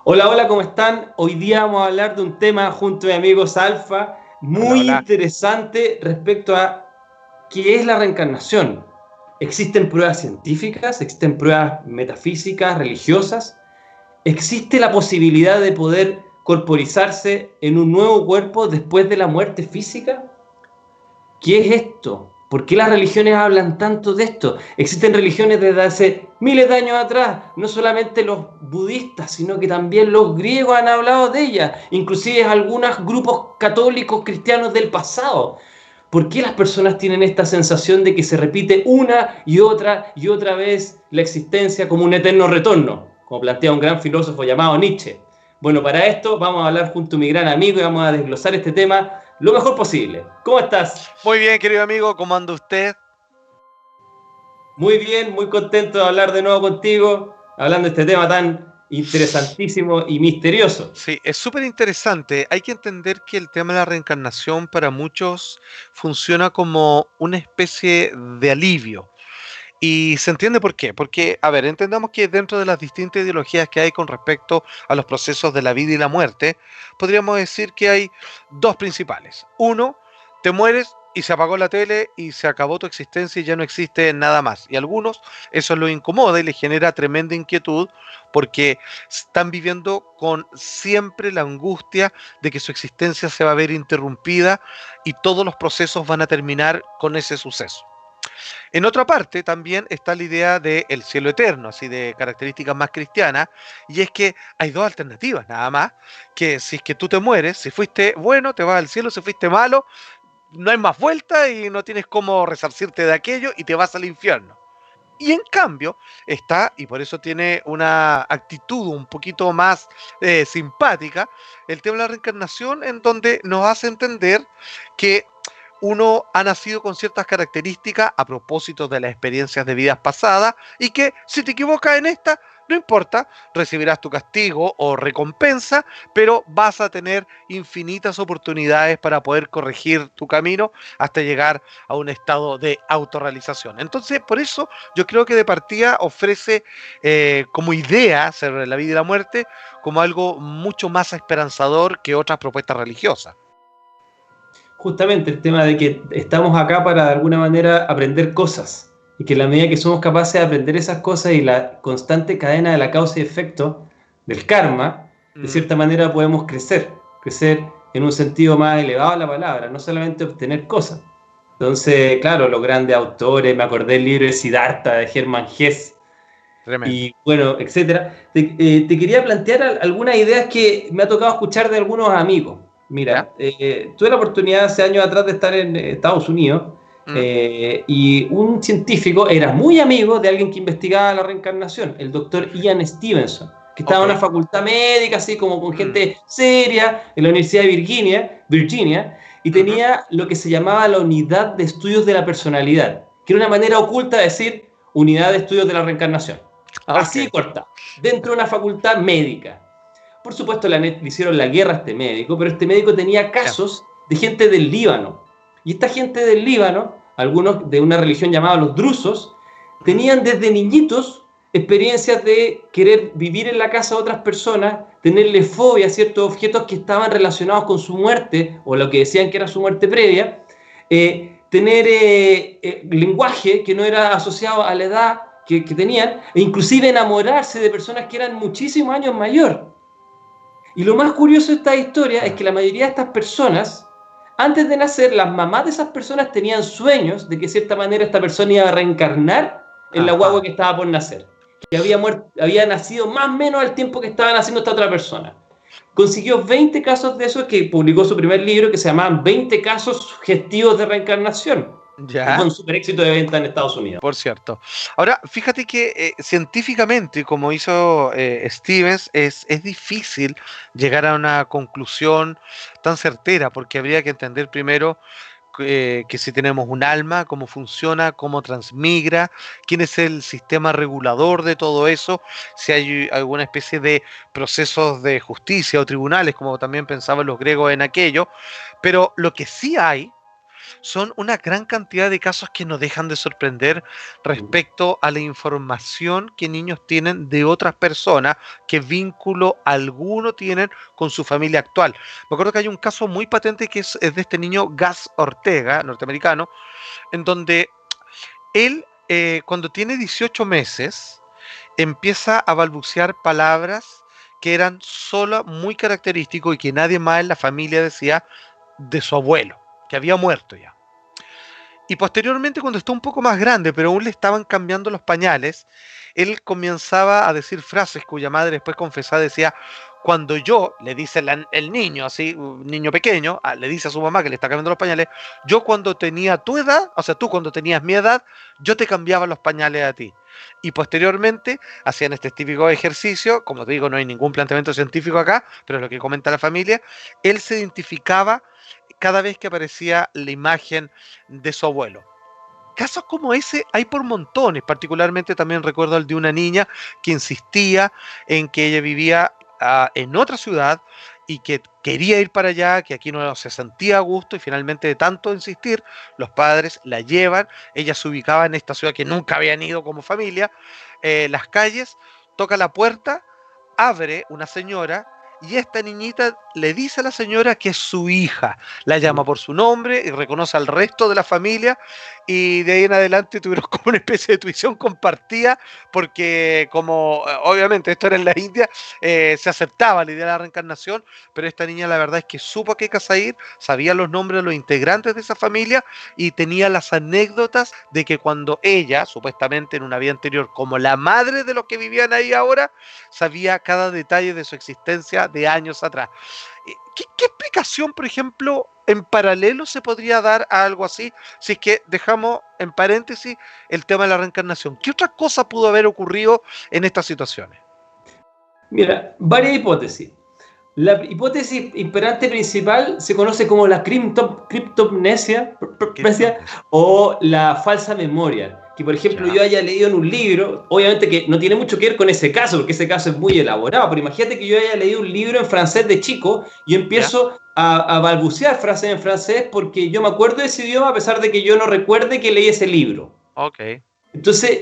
Hola, hola, ¿cómo están? Hoy día vamos a hablar de un tema junto a mis amigos Alfa Hola, muy hola. interesante respecto a qué es la reencarnación. ¿Existen pruebas científicas? ¿Existen pruebas metafísicas, religiosas? ¿Existe la posibilidad de poder corporizarse en un nuevo cuerpo después de la muerte física? ¿Qué es esto? ¿Por qué las religiones hablan tanto de esto? Existen religiones desde hace miles de años atrás, no solamente los budistas, sino que también los griegos han hablado de ellas, inclusive algunos grupos católicos cristianos del pasado. ¿Por qué las personas tienen esta sensación de que se repite una y otra vez la existencia como un eterno retorno? Como plantea un gran filósofo llamado Nietzsche. Bueno, para esto vamos a hablar junto a mi gran amigo y vamos a desglosar este tema lo mejor posible. ¿Cómo estás? Muy bien, querido amigo, ¿cómo anda usted? Muy bien, muy contento de hablar de nuevo contigo, hablando de este tema tan interesantísimo y misterioso. Sí, es súper interesante. Hay que entender que el tema de la reencarnación para muchos funciona como una especie de alivio. Y se entiende por qué. Porque, a ver, entendamos que dentro de las distintas ideologías que hay con respecto a los procesos de la vida y la muerte, podríamos decir que hay dos principales. Uno, te mueres y se apagó la tele y se acabó tu existencia y ya no existe nada más. Y a algunos eso lo incomoda y les genera tremenda inquietud porque están viviendo con siempre la angustia de que su existencia se va a ver interrumpida y todos los procesos van a terminar con ese suceso. En otra parte también está la idea del cielo eterno, así de características más cristianas, y es que hay dos alternativas nada más, que si es que tú te mueres, si fuiste bueno, te vas al cielo, si fuiste malo, no hay más vuelta y no tienes cómo resarcirte de aquello y te vas al infierno. Y en cambio está, y por eso tiene una actitud un poquito más simpática, el tema de la reencarnación, en donde nos hace entender que uno ha nacido con ciertas características a propósito de las experiencias de vidas pasadas y que si te equivocas en esta, no importa, recibirás tu castigo o recompensa, pero vas a tener infinitas oportunidades para poder corregir tu camino hasta llegar a un estado de autorrealización. Entonces, por eso yo creo que de partida ofrece como idea sobre la vida y la muerte como algo mucho más esperanzador que otras propuestas religiosas. Justamente el tema de que estamos acá para de alguna manera aprender cosas y que en la medida que somos capaces de aprender esas cosas y la constante cadena de la causa y efecto del karma, de Mm, cierta manera podemos crecer, crecer en un sentido más elevado a la palabra, no solamente obtener cosas. Entonces, claro, los grandes autores, me acordé del libro de Siddhartha de Hermann Hesse, tremendo. y bueno, etcétera. Te quería plantear algunas ideas que me ha tocado escuchar de algunos amigos. ¿Ya? Mira, tuve la oportunidad hace años atrás de estar en Estados Unidos Mm, y un científico era muy amigo de alguien que investigaba la reencarnación, el doctor perfecto. Ian Stevenson, que estaba en una Ok. facultad médica, así como con Mm, gente seria, en la Universidad de Virginia, y ujú. tenía lo que se llamaba la unidad de estudios de la personalidad, que era una manera oculta de decir unidad de estudios de la reencarnación. Así de Ok. corta, dentro de una facultad médica. Por supuesto, le hicieron la guerra a este médico, pero este médico tenía Ya. casos de gente del Líbano. Y esta gente del Líbano, algunos de una religión llamada los drusos, Mm, tenían desde niñitos experiencias de querer vivir en la casa de otras personas, tenerle fobia a ciertos objetos que estaban relacionados con su muerte, o lo que decían que era su muerte previa, tener lenguaje que no era asociado a la edad que tenían, e inclusive enamorarse de personas que eran muchísimos años mayor. Y lo más curioso de esta historia es ya. que la mayoría de estas personas, antes de nacer, las mamás de esas personas tenían sueños de que de cierta manera esta persona iba a reencarnar en la guagua Ajá. que estaba por nacer, que había nacido más o menos al tiempo que estaba naciendo esta otra persona. Consiguió 20 casos de esos que publicó su primer libro que se llamaban 20 casos sugestivos de reencarnación. Y fue Ya. un super éxito de venta en Estados Unidos. Por cierto. Ahora, fíjate que científicamente, como hizo Stevens, es difícil llegar a una conclusión tan certera, porque habría que entender primero que si tenemos un alma, cómo funciona, cómo transmigra, quién es el sistema regulador de todo eso, si hay alguna especie de procesos de justicia o tribunales, como también pensaban los griegos en aquello, pero lo que sí hay son una gran cantidad de casos que nos dejan de sorprender respecto a la información que niños tienen de otras personas, qué vínculo alguno tienen con su familia actual. Me acuerdo que hay un caso muy patente que es de este niño Gus Ortega, norteamericano, en donde él, cuando tiene 18 meses, empieza a balbucear palabras que eran solo muy característicos y que nadie más en la familia decía de su abuelo, que había muerto ya. Y posteriormente, cuando está un poco más grande, pero aún le estaban cambiando los pañales, él comenzaba a decir frases cuya madre después confesaba, decía, cuando yo, le dice el niño, así, un niño pequeño, le dice a su mamá que le está cambiando los pañales, yo cuando tenía tu edad, o sea, tú cuando tenías mi edad, yo te cambiaba los pañales a ti. Y posteriormente hacían este típico ejercicio, como te digo, no hay ningún planteamiento científico acá, pero es lo que comenta la familia, él se identificaba cada vez que aparecía la imagen de su abuelo. Casos como ese hay por montones, particularmente también recuerdo el de una niña que insistía en que ella vivía en otra ciudad y que quería ir para allá, que aquí no se sentía a gusto y finalmente de tanto insistir, los padres la llevan, ella se ubicaba en esta ciudad que nunca habían ido como familia, las calles, toca la puerta, abre una señora y esta niñita le dice a la señora que es su hija, la llama por su nombre y reconoce al resto de la familia y de ahí en adelante tuvieron como una especie de tuición compartida porque como obviamente esto era en la India, se aceptaba la idea de la reencarnación, pero esta niña la verdad es que supo a qué casa ir, sabía los nombres de los integrantes de esa familia y tenía las anécdotas de que cuando ella, supuestamente en una vida anterior, como la madre de los que vivían ahí ahora, sabía cada detalle de su existencia de años atrás. ¿Qué explicación, por ejemplo, en paralelo se podría dar a algo así? Si es que dejamos en paréntesis el tema de la reencarnación. ¿Qué otra cosa pudo haber ocurrido en estas situaciones? Mira, varias hipótesis. La hipótesis imperante principal se conoce como la criptomnesia o la falsa memoria. Que, por ejemplo, Ya. yo haya leído en un libro, obviamente que no tiene mucho que ver con ese caso, porque ese caso es muy elaborado, pero imagínate que yo haya leído un libro en francés de chico y ¿Ya? empiezo a balbucear frases en francés porque yo me acuerdo de ese idioma a pesar de que yo no recuerde que leí ese libro. Ok. Entonces,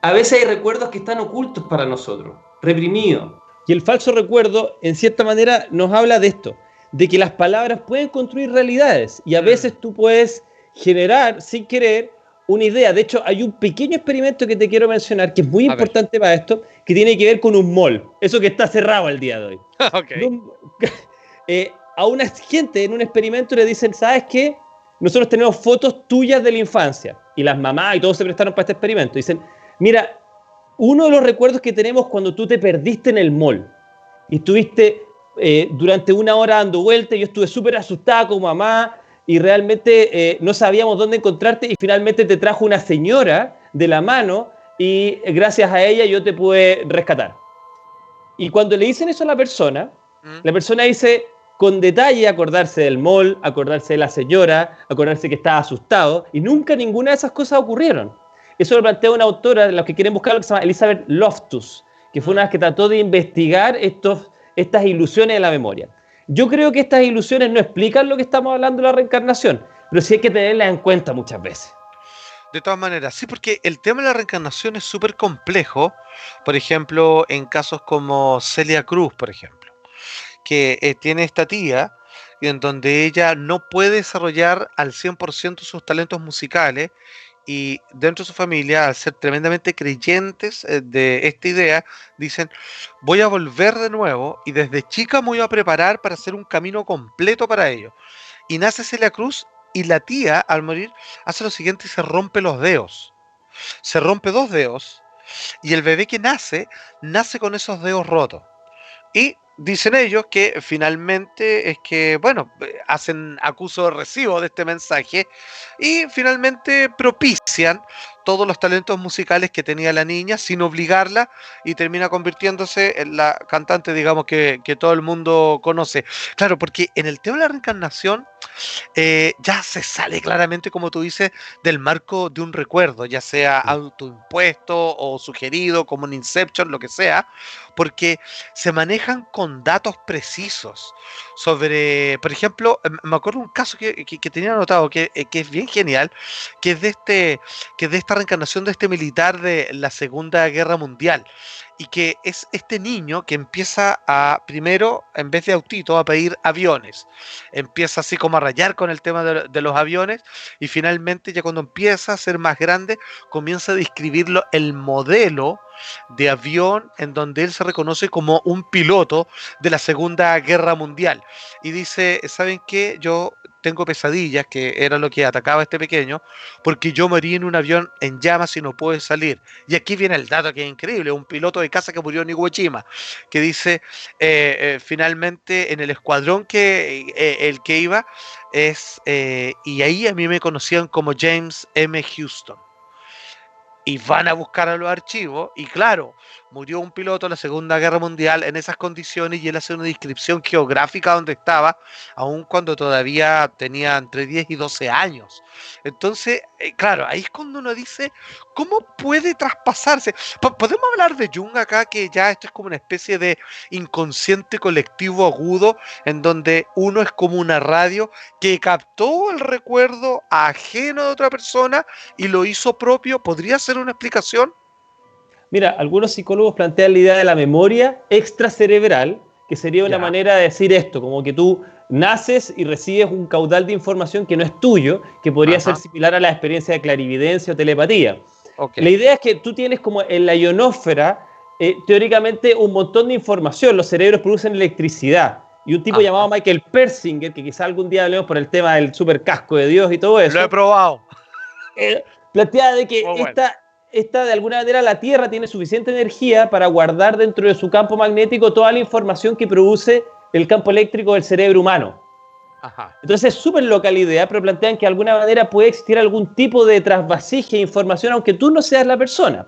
a veces hay recuerdos que están ocultos para nosotros, reprimidos. Y el falso recuerdo, en cierta manera, nos habla de esto, de que las palabras pueden construir realidades y a veces tú puedes generar, sin querer, una idea. De hecho, hay un pequeño experimento que te quiero mencionar, que es muy importante para esto, que tiene que ver con un mall, eso que está cerrado el día de hoy. Okay. A una gente en un experimento le dicen, ¿sabes qué? Nosotros tenemos fotos tuyas de la infancia. Y las mamás y todos se prestaron para este experimento. Dicen, mira, uno de los recuerdos que tenemos cuando tú te perdiste en el mall y estuviste durante una hora dando vueltas, yo estuve súper asustada como mamá y realmente no sabíamos dónde encontrarte y finalmente te trajo una señora de la mano y gracias a ella yo te pude rescatar. Y cuando le dicen eso a la persona dice con detalle acordarse del mall, acordarse de la señora, acordarse que estaba asustado y nunca ninguna de esas cosas ocurrieron. Eso lo plantea una autora de los que quieren buscarlo que se llama Elizabeth Loftus, que fue una que trató de investigar estas ilusiones de la memoria. Yo creo que estas ilusiones no explican lo que estamos hablando de la reencarnación, pero sí hay que tenerlas en cuenta muchas veces. De todas maneras, sí, porque el tema de la reencarnación es súper complejo. Por ejemplo, en casos como Celia Cruz, por ejemplo, que tiene esta tía en donde ella no puede desarrollar al 100% sus talentos musicales y dentro de su familia, al ser tremendamente creyentes de esta idea, dicen, voy a volver de nuevo y desde chica me voy a preparar para hacer un camino completo para ello. Y nace Celia Cruz y la tía, al morir, hace lo siguiente y se rompe los dedos. Se rompe dos dedos y el bebé que nace, nace con esos dedos rotos. Y dicen ellos que finalmente es que, bueno, hacen acuso de recibo de este mensaje y finalmente propician todos los talentos musicales que tenía la niña sin obligarla y termina convirtiéndose en la cantante, digamos, que todo el mundo conoce. Claro, porque en el tema de la reencarnación ya se sale claramente, como tú dices, del marco de un recuerdo, ya sea autoimpuesto o sugerido, como un Inception, lo que sea, porque se manejan con datos precisos sobre, por ejemplo, me acuerdo un caso que tenía anotado, que es bien genial, que es que es de esta reencarnación de este militar de la Segunda Guerra Mundial, y que es este niño que empieza a, primero, en vez de autito, a pedir aviones. Empieza así como a rayar con el tema de los aviones, y finalmente ya cuando empieza a ser más grande, comienza a describirlo el modelo de avión en donde él se reconoce como un piloto de la Segunda Guerra Mundial. Y dice, ¿saben qué? Yo tengo pesadillas, que era lo que atacaba a este pequeño, porque yo morí en un avión en llamas y no pude salir. Y aquí viene el dato que es increíble, un piloto de caza que murió en Iwo Jima, que dice, finalmente en el escuadrón el que iba, y ahí a mí me conocían como James M. Houston. Y van a buscar a los archivos, y claro, murió un piloto en la Segunda Guerra Mundial en esas condiciones, y él hace una descripción geográfica donde estaba, aun cuando todavía tenía entre 10 y 12 años. Entonces, claro, ahí es cuando uno dice, ¿cómo puede traspasarse? ¿Podemos hablar de Jung acá, que ya esto es como una especie de inconsciente colectivo agudo, en donde uno es como una radio que captó el recuerdo ajeno de otra persona y lo hizo propio? ¿Podría ser una explicación? Mira, algunos psicólogos plantean la idea de la memoria extracerebral, que sería una Ya. manera de decir esto, como que tú naces y recibes un caudal de información que no es tuyo, que podría ser Ajá. similar a la experiencia de clarividencia o telepatía. Ok. La idea es que tú tienes como en la ionósfera, teóricamente, un montón de información. Los cerebros producen electricidad. Y un tipo llamado Ajá. Michael Persinger, que quizá algún día hablemos por el tema del super casco de Dios y todo Lo he eso, probado. plantea de que Muy bueno. esta, de alguna manera, la Tierra tiene suficiente energía para guardar dentro de su campo magnético toda la información que produce el campo eléctrico del cerebro humano. Ajá. Entonces es súper loca la idea, pero plantean que de alguna manera puede existir algún tipo de trasvasije de información, aunque tú no seas la persona.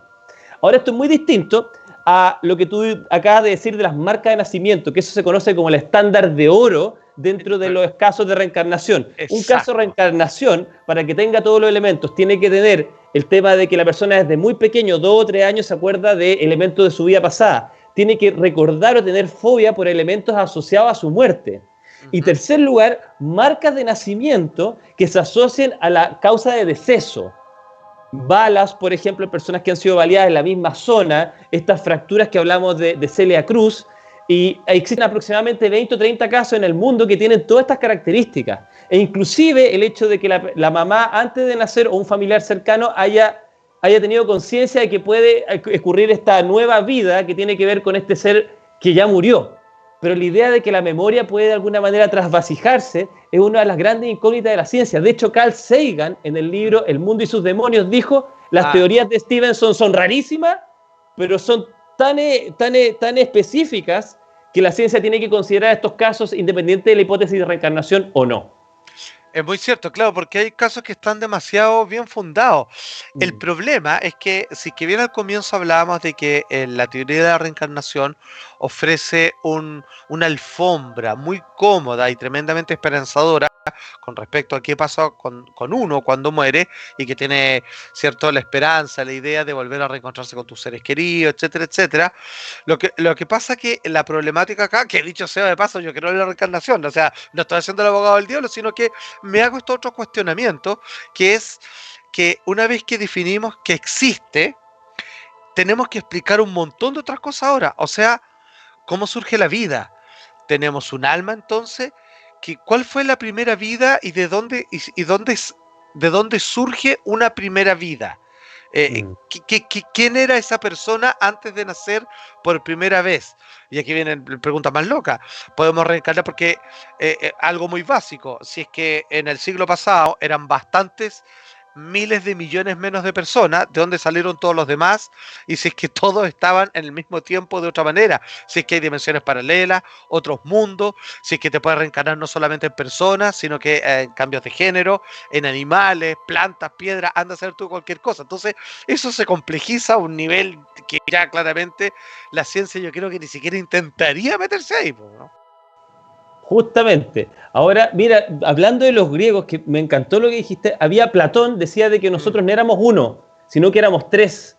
Ahora, esto es muy distinto a lo que tú acabas de decir de las marcas de nacimiento, que eso se conoce como el estándar de oro dentro de los casos de reencarnación. Un caso de Exacto. reencarnación, para que tenga todos los elementos, tiene que tener el tema de que la persona desde muy pequeño, 2 o 3 años, se acuerda de elementos de su vida pasada. Tiene que recordar o tener fobia por elementos asociados a su muerte. Y Ujú. tercer lugar, marcas de nacimiento que se asocien a la causa de deceso. Balas, por ejemplo, en personas que han sido baleadas en la misma zona, estas fracturas que hablamos de Celia Cruz, y existen aproximadamente 20 o 30 casos en el mundo que tienen todas estas características. E inclusive el hecho de que la mamá, antes de nacer, o un familiar cercano haya tenido conciencia de que puede ocurrir esta nueva vida que tiene que ver con este ser que ya murió. Pero la idea de que la memoria puede de alguna manera trasvasijarse es una de las grandes incógnitas de la ciencia. De hecho, Carl Sagan, en el libro El mundo y sus demonios, dijo, las Ah, teorías de Stevenson son rarísimas, pero son tan específicas que la ciencia tiene que considerar estos casos independiente de la hipótesis de reencarnación o no. es muy cierto, claro, porque hay casos que están demasiado bien fundados. El Mm. problema es que, si que bien al comienzo hablábamos de que la teoría de la reencarnación ofrece una alfombra muy cómoda y tremendamente esperanzadora con respecto a qué pasa con uno cuando muere, y que tiene, cierto, la esperanza, la idea de volver a reencontrarse con tus seres queridos, etcétera, etcétera. Lo que pasa que la problemática acá, que dicho sea de paso, yo creo en la reencarnación, o sea, no estoy haciendo el abogado del diablo, sino que me hago este otro cuestionamiento, que es que una vez que definimos que existe, tenemos que explicar un montón de otras cosas ahora. O sea, ¿cómo surge la vida? Tenemos un alma, entonces, ¿cuál fue la primera vida y de dónde surge una primera vida? Mm. ¿Quién era esa persona antes de nacer por primera vez? Y aquí viene la pregunta más loca. Podemos reencarnar porque algo muy básico, si es que en el siglo pasado eran bastantes miles de millones menos de personas, de dónde salieron todos los demás, y si es que todos estaban en el mismo tiempo de otra manera, si es que hay dimensiones paralelas, otros mundos, si es que te puedes reencarnar no solamente en personas, sino que en cambios de género, en animales, plantas, piedras, anda a hacer tú cualquier cosa. Entonces, eso se complejiza a un nivel que ya claramente la ciencia yo creo que ni siquiera intentaría meterse ahí, ¿no? Justamente. Ahora, mira, hablando de los griegos, que me encantó lo que dijiste, había Platón, decía de que nosotros no éramos uno, sino que éramos tres.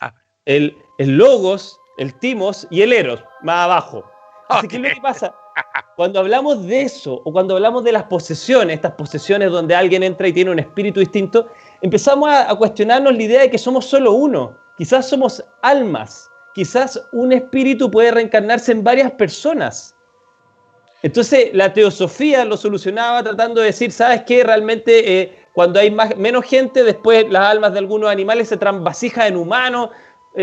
Ah, El logos, el timos y el eros, más abajo. Así que, ¿qué es lo que pasa? Cuando hablamos de eso, o cuando hablamos de las posesiones, estas posesiones donde alguien entra y tiene un espíritu distinto, empezamos a cuestionarnos la idea de que somos solo uno. Quizás somos almas. Quizás un espíritu puede reencarnarse en varias personas. Entonces, la teosofía lo solucionaba tratando de decir, ¿sabes qué? Realmente, cuando hay menos gente, después las almas de algunos animales se transvasijan en humanos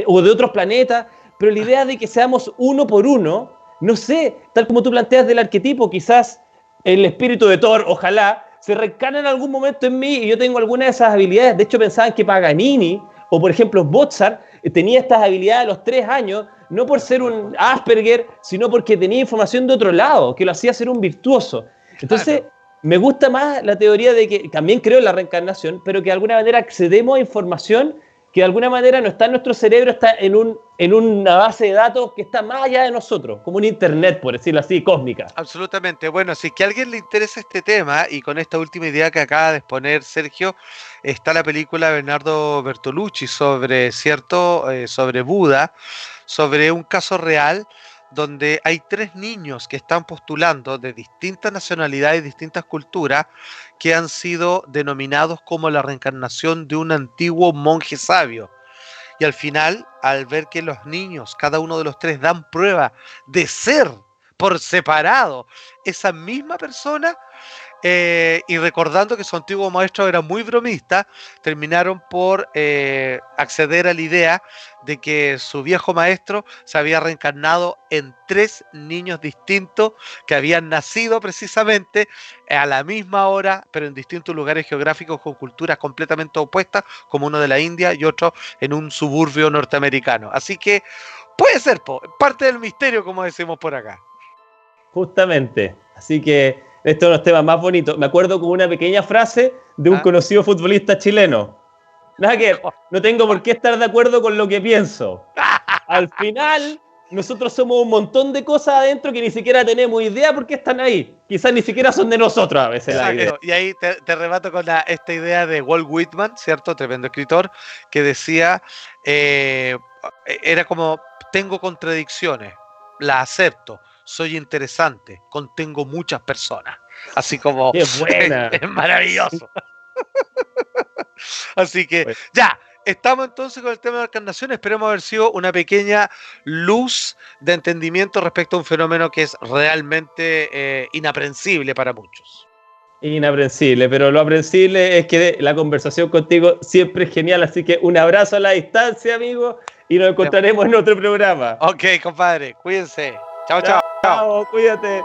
o de otros planetas. Pero la idea de que seamos uno por uno, no sé, tal como tú planteas del arquetipo, quizás el espíritu de Thor, ojalá, se reencarna en algún momento en mí y yo tengo alguna de esas habilidades. De hecho, pensaban que Paganini, o por ejemplo Mozart, tenía estas habilidades a los 3 años, no por ser un Asperger, sino porque tenía información de otro lado, que lo hacía ser un virtuoso. Entonces, me gusta más la teoría de que, también creo en la reencarnación, pero que de alguna manera accedemos a información que de alguna manera no está en nuestro cerebro, está en una base de datos que está más allá de nosotros, como un internet, por decirlo así, cósmica. absolutamente. Bueno, si es que a alguien le interesa este tema, y con esta última idea que acaba de exponer Sergio, está la película de Bernardo Bertolucci sobre, ¿cierto? Sobre Buda, sobre un caso real donde hay 3 niños que están postulando de distintas nacionalidades y distintas culturas que han sido denominados como la reencarnación de un antiguo monje sabio. Y al final, al ver que los niños, cada uno de los 3, dan prueba de ser por separado esa misma persona, y recordando que su antiguo maestro era muy bromista, terminaron por acceder a la idea de que su viejo maestro se había reencarnado en 3 niños distintos que habían nacido precisamente a la misma hora, pero en distintos lugares geográficos con culturas completamente opuestas, como uno de la India y otro en un suburbio norteamericano. Así que puede ser parte del misterio, como decimos por acá. Justamente. Así que estos son los temas más bonitos. Me acuerdo con una pequeña frase de un ¿Ah? conocido futbolista chileno. Nada que no tengo por qué estar de acuerdo con lo que pienso. Al final, nosotros somos un montón de cosas adentro que ni siquiera tenemos idea por qué están ahí. Quizás ni siquiera son de nosotros a veces la idea. Exacto. Y ahí te rebato con esta idea de Walt Whitman, ¿cierto? Tremendo escritor, que decía, era como, tengo contradicciones, las acepto, soy interesante, contengo muchas personas. Así como, ¡Qué buena! es maravilloso. Así que, Pues, ya, estamos entonces con el tema de la encarnación. Esperemos haber sido una pequeña luz de entendimiento respecto a un fenómeno que es realmente inaprensible para muchos. inaprensible, pero lo aprensible es que la conversación contigo siempre es genial, así que un abrazo a la distancia, amigo, y nos encontraremos en otro programa. Ok, compadre, cuídense. Chao, chao. Chao, cuídate.